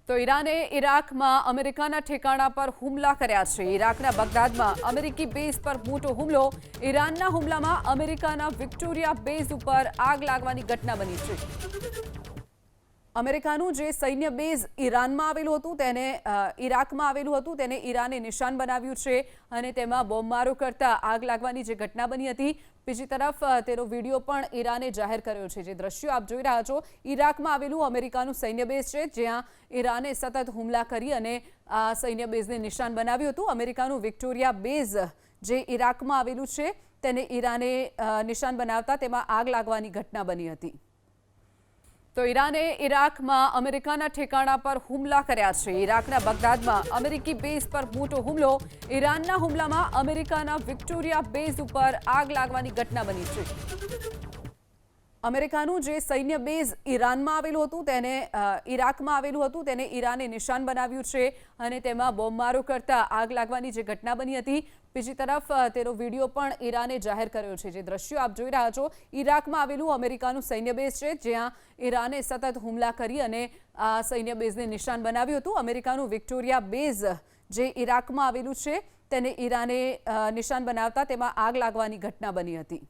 તો ઈરાને ઇરાકમાં અમેરિકાના ઠેકાણા પર હુમલા કર્યા છે। ઇરાકના બગદાદમાં અમેરિકી બેઝ પર મોટો હુમલો। ઈરાનના હુમલામાં અમેરિકાના વિક્ટોરિયા બેઝ ઉપર આગ લાગવાની ઘટના બની છે। અમેરિકાનું જે સૈન્ય બેઝ ઈરાનમાં આવેલું હતું તેને ઇરાકમાં આવેલું હતું તેને ઈરાને નિશાન બનાવ્યું છે અને તેમાં બોમ્બમારો કરતા આગ લાગવાની જે ઘટના બની હતી। બીજી તરફ તેનો વિડીયો પણ ઈરાને જાહેર કર્યો છે। જે દ્રશ્યો આપ જોઈ રહ્યા છો ઇરાકમાં આવેલું અમેરિકાનું સૈન્ય બેઝ છે જ્યાં ઈરાને સતત હુમલા કરી અને આ સૈન્ય બેઝને નિશાન બનાવ્યું હતું। અમેરિકાનું વિક્ટોરિયા બેઝ જે ઇરાકમાં આવેલું છે તેને ઈરાને નિશાન બનાવતા તેમાં આગ લાગવાની ઘટના બની હતી। તો ઈરાને ઇરાકમાં અમેરિકાના ઠેકાણા પર હુમલા કર્યા છે। ઇરાકના બગદાદમાં અમેરિકી બેઝ પર મોટો હુમલો। ઈરાનના હુમલામાં અમેરિકાના વિક્ટોરિયા બેઝ ઉપર આગ લાગવાની ઘટના બની છે। અમેરિકાનું જે સૈન્ય બેઝ ઈરાનમાં આવેલું હતું તેને ઇરાકમાં આવેલું હતું તેને ઈરાને નિશાન બનાવ્યું છે અને તેમાં બોમ્બમારો કરતા આગ લાગવાની જે ઘટના બની હતી। બીજી તરફ તેનો વિડીયો પણ ઈરાને જાહેર કર્યો છે। જે દ્રશ્યો આપ જોઈ રહ્યા છો ઇરાકમાં આવેલું અમેરિકાનું સૈન્ય બેઝ છે જ્યાં ઈરાને સતત હુમલા કરી અને આ સૈન્ય બેઝને નિશાન બનાવ્યું હતું। અમેરિકાનું વિક્ટોરિયા બેઝ જે ઇરાકમાં આવેલું છે તેને ઈરાને નિશાન બનાવતા તેમાં આગ લાગવાની ઘટના બની હતી।